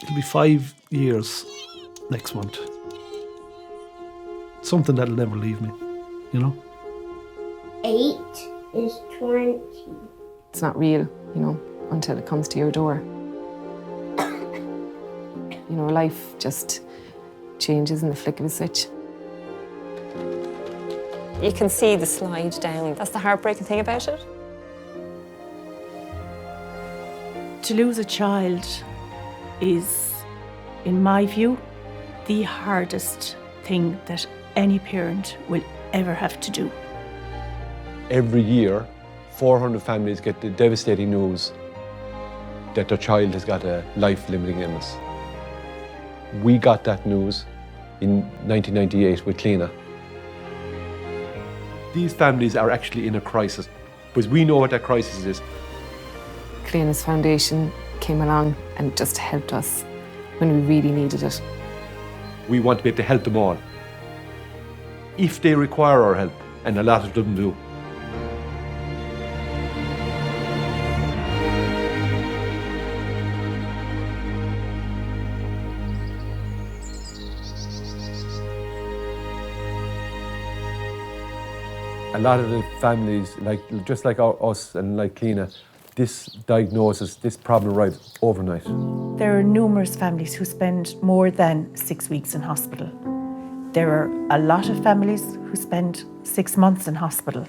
It'll be 5 years next month. Something that'll never leave me, you know? 8 is 20. It's not real, you know, until it comes to your door. You know, life just changes in the flick of a switch. You can see the slide down. That's the heartbreaking thing about it. To lose a child is, in my view, the hardest thing that any parent will ever have to do. Every year, 400 families get the devastating news that their child has got a life-limiting illness. We got that news in 1998 with Cliona. These families are actually in a crisis, because we know what that crisis is. Cliona's foundation came along and just helped us when we really needed it. We want to be able to help them all, if they require our help, and a lot of them do. A lot of the families, just like us and like Cliona, this diagnosis, this problem arrives overnight. There are numerous families who spend more than 6 weeks in hospital. There are a lot of families who spend 6 months in hospital.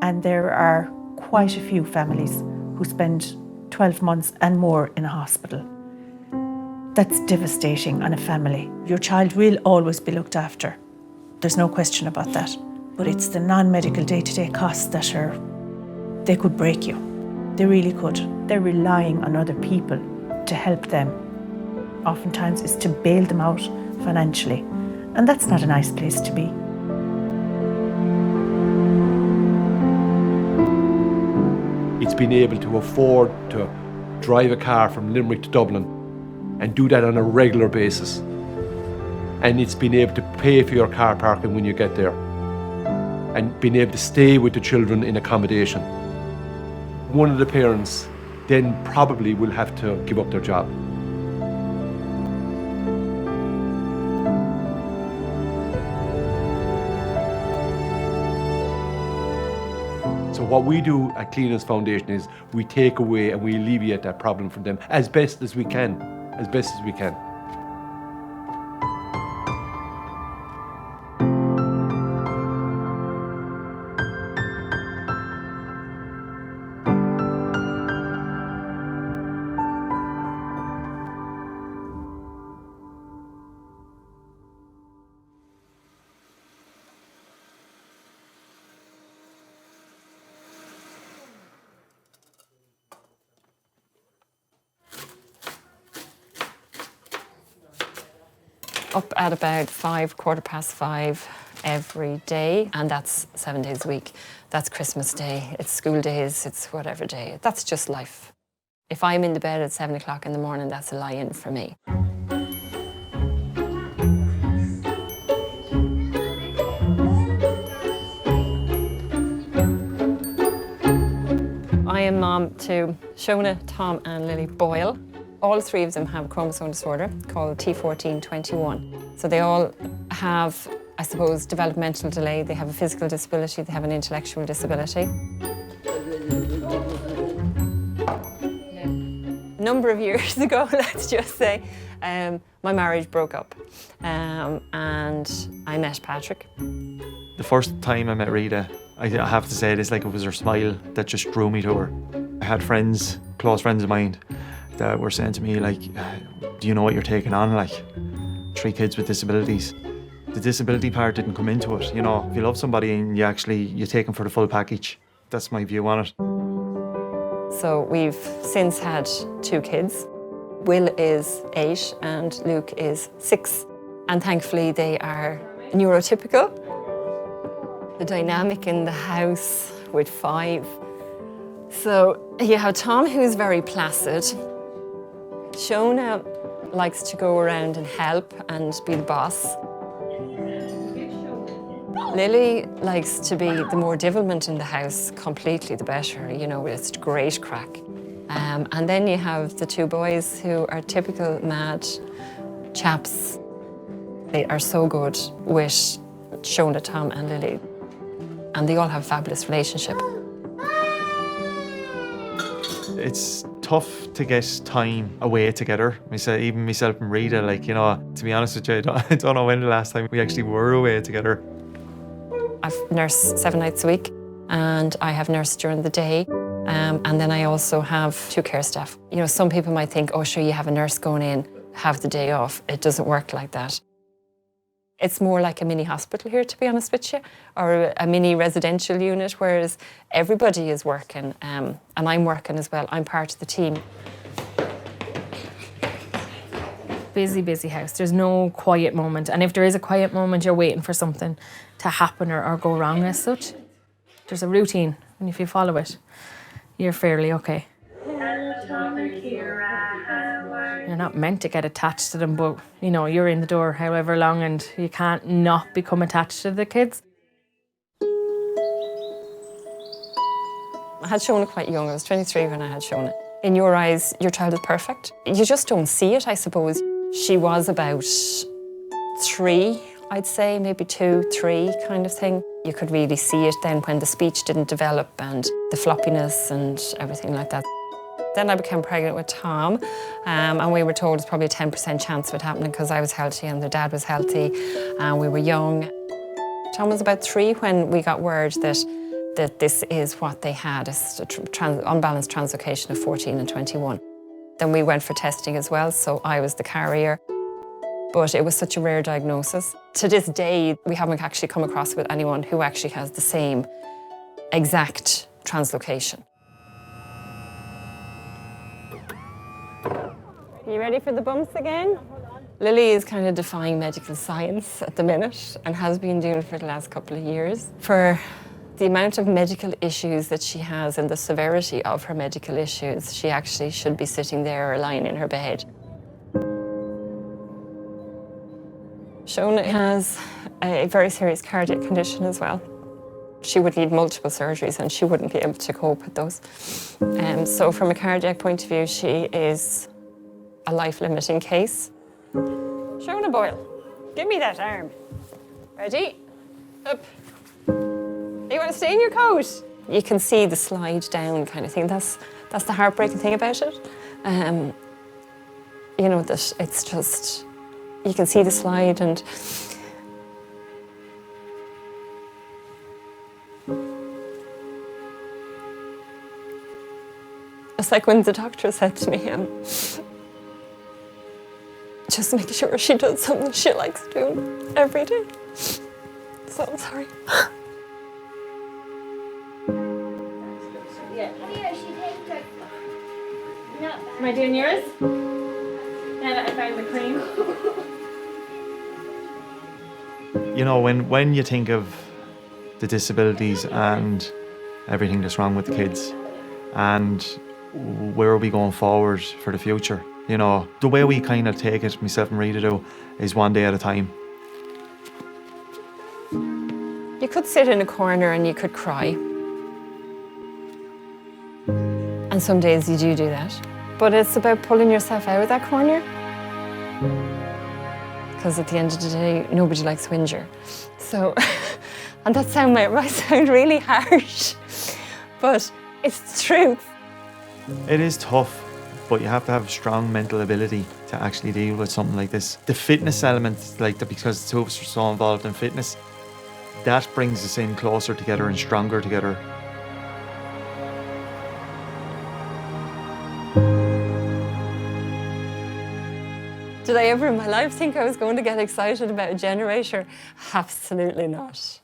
And there are quite a few families who spend 12 months and more in a hospital. That's devastating on a family. Your child will always be looked after. There's no question about that. But it's the non-medical day-to-day costs that they could break you. They really could. They're relying on other people to help them. Oftentimes it's to bail them out financially. And that's not a nice place to be. It's being able to afford to drive a car from Limerick to Dublin and do that on a regular basis. And it's being able to pay for your car parking when you get there. And being able to stay with the children in accommodation. One of the parents then probably will have to give up their job. So what we do at Cliona's Foundation is we take away and we alleviate that problem from them as best as we can, as best as we can. Up at about 5, 5:15 every day, and that's 7 days a week. That's Christmas Day, it's school days, it's whatever day. That's just life. If I'm in the bed at 7 o'clock in the morning, that's a lie-in for me. I am mom to Shona, Tom and Lily Boyle. All 3 of them have a chromosome disorder called T1421. So they all have, I suppose, developmental delay. They have a physical disability, they have an intellectual disability. A number of years ago, let's just say, my marriage broke up and I met Patrick. The first time I met Rita, I have to say this, like, it was her smile that just drew me to her. I had friends, close friends of mine, that were saying to me, like, do you know what you're taking on? Like, 3 kids with disabilities. The disability part didn't come into it, you know. If you love somebody and you take them for the full package. That's my view on it. So we've since had 2 kids. Will is 8 and Luke is 6. And thankfully they are neurotypical. The dynamic in the house with 5. So you have Tom, who's very placid. Shona likes to go around and help and be the boss. Lily likes to be the more development in the house, completely the better, you know, it's great crack. And then you have the two boys who are typical mad chaps. They are so good with Cliona, Tom and Lily. And they all have a fabulous relationship. It's tough to get time away together. Even myself and Rita, like, you know, to be honest with you, I don't know when the last time we actually were away together. I've nursed 7 nights a week, and I have nursed during the day. And then I also have 2 care staff. You know, some people might think, oh, sure, you have a nurse going in, have the day off. It doesn't work like that. It's more like a mini hospital here, to be honest with you, or a mini residential unit, whereas everybody is working, and I'm working as well. I'm part of the team. Busy, busy house. There's no quiet moment. And if there is a quiet moment, you're waiting for something to happen or go wrong as such. There's a routine, and if you follow it, you're fairly okay. You're not meant to get attached to them, but you know, you're in the door however long and you can't not become attached to the kids. I had Cliona quite young. I was 23 when I had Cliona. In your eyes, your child is perfect. You just don't see it, I suppose. She was about 3, I'd say, maybe 2, 3 kind of thing. You could really see it then when the speech didn't develop and the floppiness and everything like that. Then I became pregnant with Tom, and we were told it's probably a 10% chance of it happening because I was healthy and their dad was healthy, and we were young. Tom was about 3 when we got word that this is what they had, unbalanced translocation of 14 and 21. Then we went for testing as well, so I was the carrier. But it was such a rare diagnosis. To this day, we haven't actually come across with anyone who actually has the same exact translocation. You ready for the bumps again? Lily is kind of defying medical science at the minute and has been doing it for the last couple of years. For the amount of medical issues that she has and the severity of her medical issues, she actually should be sitting there or lying in her bed. Cliona has a very serious cardiac condition as well. She would need multiple surgeries and she wouldn't be able to cope with those. So from a cardiac point of view, she is a life-limiting case. Cliona Boyle, give me that arm. Ready? Up. You want to stay in your coat? You can see the slide down kind of thing. That's the heartbreaking thing about it. You know, that it's just, you can see the slide and it's like when the doctor said to me, just make sure she does something she likes doing every day. So I'm sorry. Am I doing yours? Now that I found the cream. You know, when you think of the disabilities and everything that's wrong with the kids and where are we going forward for the future, you know, the way we kind of take it, myself and Rita do, is one day at a time. You could sit in a corner and you could cry. And some days you do that. But it's about pulling yourself out of that corner. Because at the end of the day, nobody likes whinger. So, and that might sound really harsh, but it's the truth. It is tough, but you have to have strong mental ability to actually deal with something like this. The fitness element, like because the two of us are so involved in fitness, that brings us in closer together and stronger together. Did I ever in my life think I was going to get excited about a generator? Absolutely not.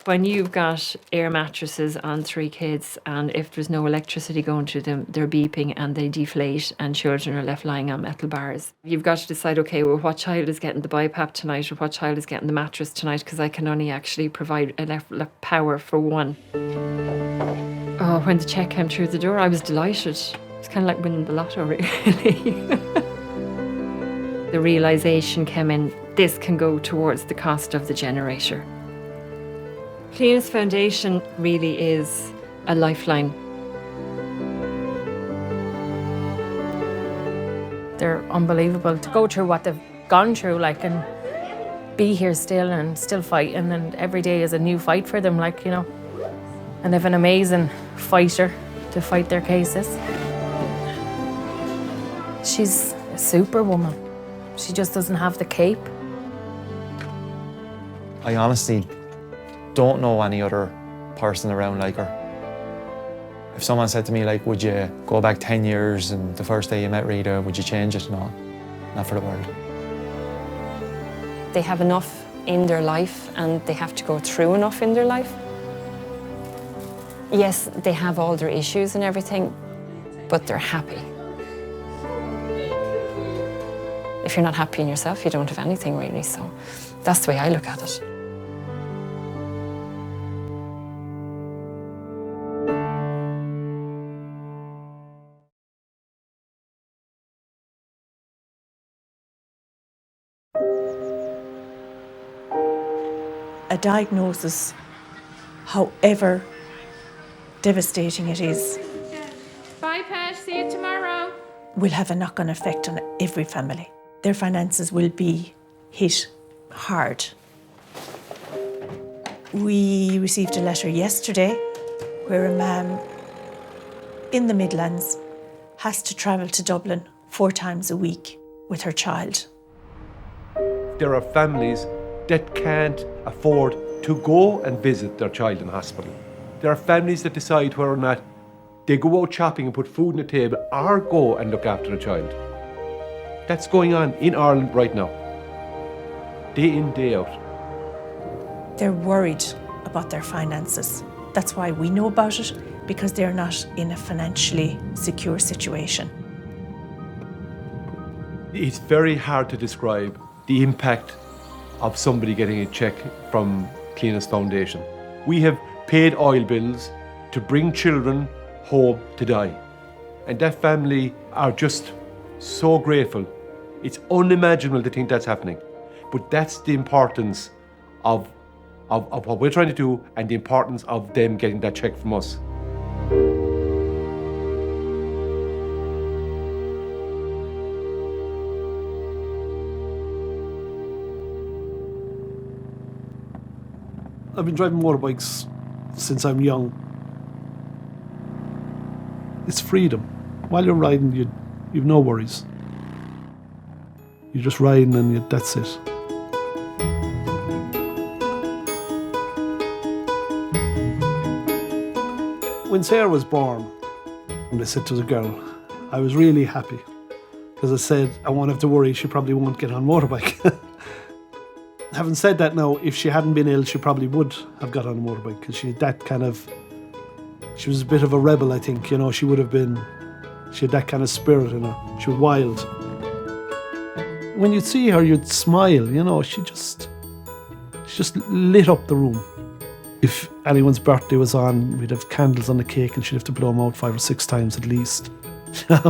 When you've got air mattresses on 3 kids and if there's no electricity going to them, they're beeping and they deflate and children are left lying on metal bars. You've got to decide, okay, well, what child is getting the BiPAP tonight or what child is getting the mattress tonight, because I can only actually provide enough power for one. Oh, when the check came through the door, I was delighted. It's kind of like winning the lotto, really. The realisation came in, this can go towards the cost of the generator. Cliona's foundation really is a lifeline They're unbelievable to go through what they've gone through, like, and be here still and still fighting, and every day is a new fight for them, like, you know. And they have an amazing fighter to fight their cases. She's a superwoman. She just doesn't have the cape. I honestly don't know any other person around like her. If someone said to me, like, would you go back 10 years and the first day you met Rita, would you change it? No, not for the world. They have enough in their life and they have to go through enough in their life. Yes, they have all their issues and everything, but they're happy. If you're not happy in yourself, you don't have anything really, so that's the way I look at it. A diagnosis, however devastating it is, Bye, Pat. See you tomorrow. will have a knock-on effect on every family. Their finances will be hit hard. We received a letter yesterday where a mum in the Midlands has to travel to Dublin 4 times a week with her child. There are families that can't afford to go and visit their child in hospital. There are families that decide whether or not they go out shopping and put food on the table or go and look after the child. That's going on in Ireland right now, day in, day out. They're worried about their finances. That's why we know about it, because they're not in a financially secure situation. It's very hard to describe the impact of somebody getting a check from Cliona's Foundation. We have paid oil bills to bring children home to die. And that family are just so grateful. It's unimaginable to think that's happening. But that's the importance of what we're trying to do and the importance of them getting that check from us. I've been driving motorbikes since I'm young. It's freedom. While you're riding, you've no worries. You're just riding and that's it. When Sarah was born, and I said to the girl, I was really happy because I said, I won't have to worry, she probably won't get on motorbike. Having said that now, if she hadn't been ill, she probably would have got on a motorbike because she had that kind of, she was a bit of a rebel, I think, you know, she had that kind of spirit in her. She was wild. When you'd see her, you'd smile, you know, she just lit up the room. If anyone's birthday was on, we'd have candles on the cake and she'd have to blow them out 5 or 6 times at least. I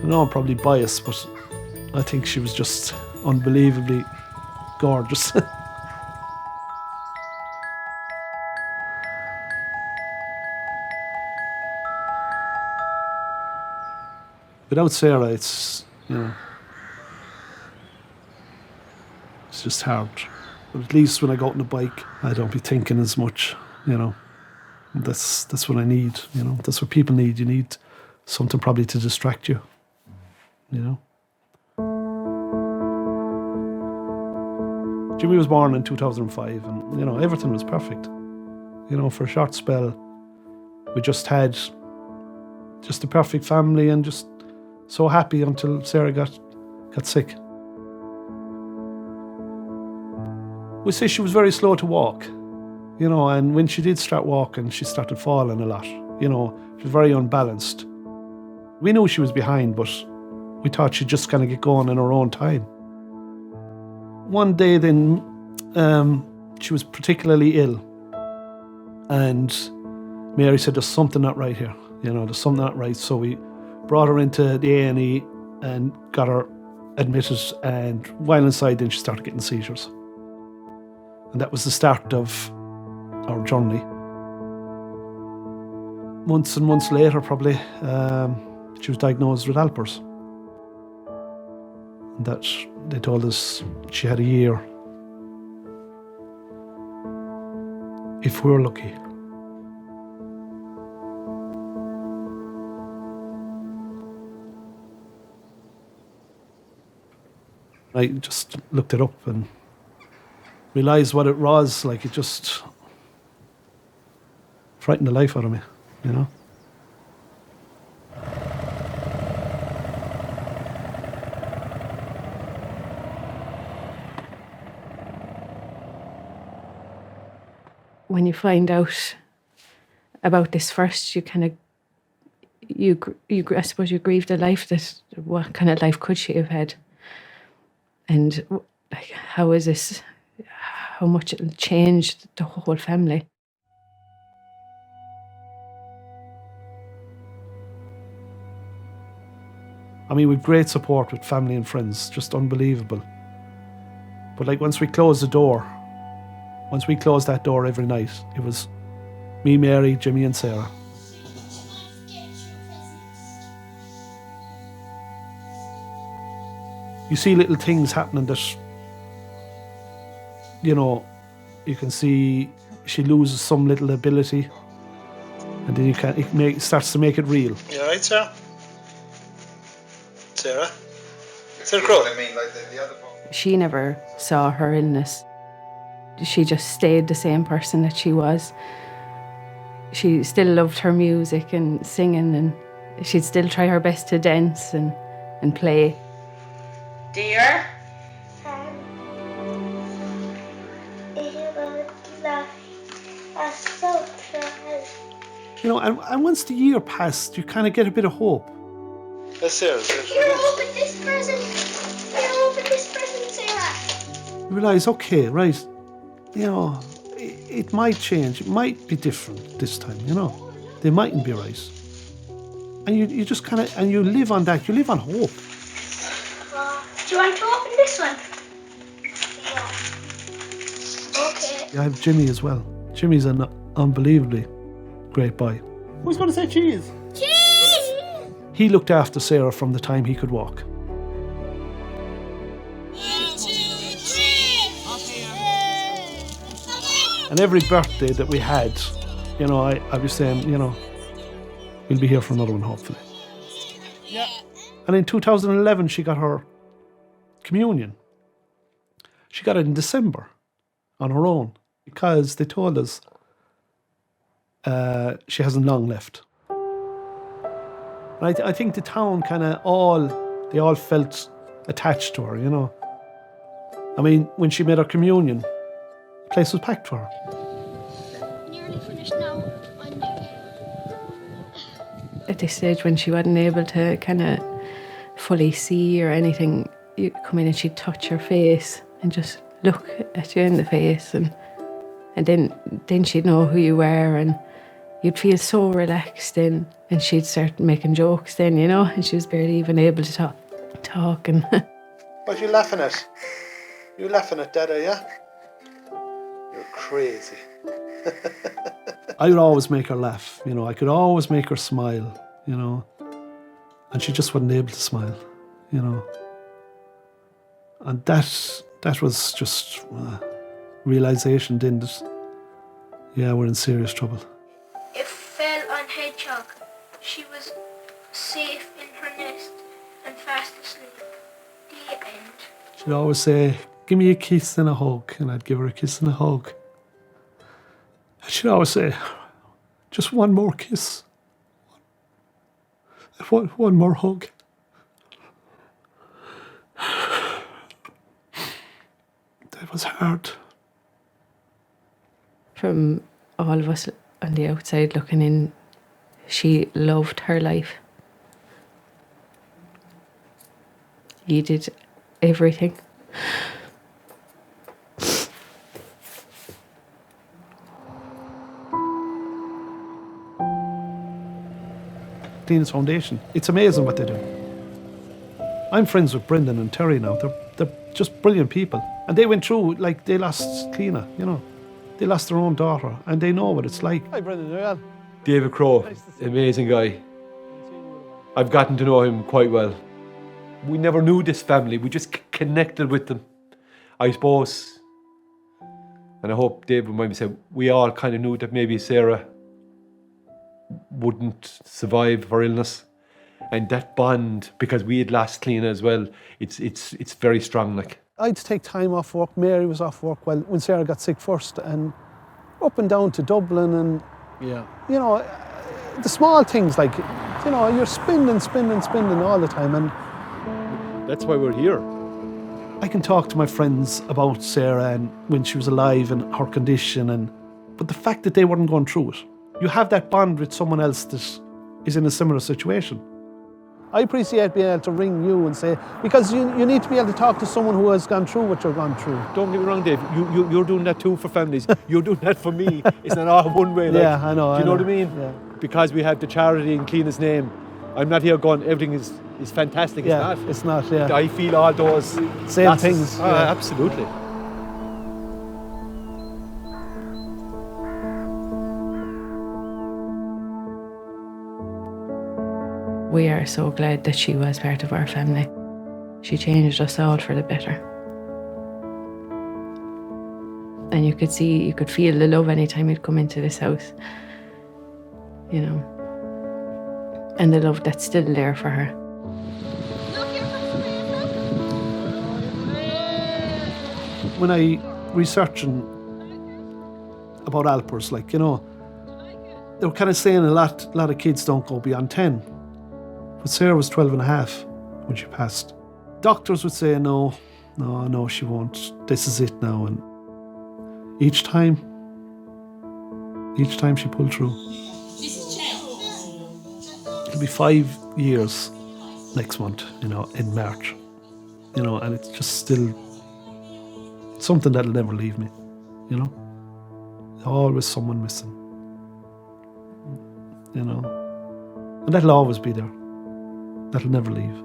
know I'm probably biased, but I think she was just unbelievably gorgeous. Without Sarah, it's, you know, it's just hard. But at least when I go out on the bike, I don't be thinking as much, you know. That's what I need, you know. That's what people need. You need something probably to distract you, you know. Jimmy was born in 2005 and, you know, everything was perfect. You know, for a short spell, we just had just a perfect family and just so happy until Sarah got sick. We say she was very slow to walk, you know, and when she did start walking, she started falling a lot, you know. She was very unbalanced. We knew she was behind, but we thought she'd just kind of get going in her own time. One day then, she was particularly ill, and Mary said, there's something not right here, you know, there's something not right. So we brought her into the A&E and got her admitted, and while inside then she started getting seizures. And that was the start of our journey. months and months later, probably, she was diagnosed with Alpers. And that they told us she had a year, if we were lucky. I just looked it up and realised what it was. Like, it just frightened the life out of me, you know. When you find out about this first, you kind of, I suppose you grieve the life that, what kind of life could she have had? And like, how is this, how much it changed the whole family. I mean, with great support with family and friends, just unbelievable. But like, once we closed that door every night, it was me, Mary, Jimmy and Sarah. You see little things happening that, you know, you can see she loses some little ability, and then it starts to make it real. You all right, Sarah? Sarah? Sarah Crow? I mean, like the other one. She never saw her illness. She just stayed the same person that she was. She still loved her music and singing, and she'd still try her best to dance and play. Dear? You know, and once the year passed, you kind of get a bit of hope. That's Sarah. Here, open this present. Here, open this present, Sarah. You realise, okay, right, you know, it might change. It might be different this time, you know. They mightn't be right. And you just kind of, and you live on that. You live on hope. Do you want to open this one? Yeah. Okay. I have Jimmy as well. Jimmy's an unbelievably great boy. Who's going to say cheese? Cheese! He looked after Sarah from the time he could walk. 1, 2, 3. And every birthday that we had, you know, I was saying, you know, we'll be here for another one, hopefully. Yeah. And in 2011, she got her communion. She got it in December on her own because they told us she hasn't long left. And I think the town they all felt attached to her, you know. I mean, when she made her communion, the place was packed for her. Nearly finished now. At this stage, when she wasn't able to kind of fully see or anything, you'd come in and she'd touch your face and just look at you in the face, and then she'd know who you were, and you'd feel so relaxed then, and she'd start making jokes then, you know, and she was barely even able to talk and What you laughing at? You laughing at Dada, yeah? You're crazy. I would always make her laugh, you know. I could always make her smile, you know. And she just wasn't able to smile, you know. And that was just realisation then that, yeah, we're in serious trouble. It fell on Hedgehog. She was safe in her nest and fast asleep. The end. She'd always say, give me a kiss and a hug, and I'd give her a kiss and a hug. And she'd always say, just one more kiss. One more hug. That was hard. from all of us on the outside looking in, she loved her life. You did everything. Cliona's Foundation. It's amazing what they do. I'm friends with Brendan and Terry now. They're just brilliant people. And they went through, they lost Cliona, you know. They lost their own daughter, and they know what it's like. Hi, Brendan. You well? David Crowe, amazing guy. I've gotten to know him quite well. We never knew this family, we just connected with them. I suppose, and I hope David would mind me saying, we all kind of knew that maybe Sarah wouldn't survive her illness. And that bond, because we had lost Cliona as well, it's very strong. Like, I'd take time off work. Mary was off work when Sarah got sick first, and up and down to Dublin, and you know, the small things, like, you know, you're spinning all the time, and that's why we're here. I can talk to my friends about Sarah and when she was alive and her condition, but the fact that they weren't going through it, you have that bond with someone else that is in a similar situation. I appreciate being able to ring you and say, because you need to be able to talk to someone who has gone through what you've gone through. Don't get me wrong, Dave. You're doing that too for families. You're doing that for me. It's not all one way. Like, yeah, I know. Do you know what I mean? Yeah. Because we have the charity in Cliona's name, I'm not here going, everything is fantastic. Yeah, it's not. It's not, yeah. I feel all those same things. Yeah. Absolutely. We are so glad that she was part of our family. She changed us all for the better. And you could feel the love anytime you'd come into this house, you know, and the love that's still there for her. When I researching about Alpers, like, you know, they were kind of saying a lot of kids don't go beyond 10. But Sarah was 12 and a half when she passed. Doctors would say, no, she won't. This is it now. And each time she pulled through. It'll be 5 years next month, you know, in March. You know, and it's just still something that'll never leave me, you know. Always someone missing, you know. And that'll always be there. That'll never leave.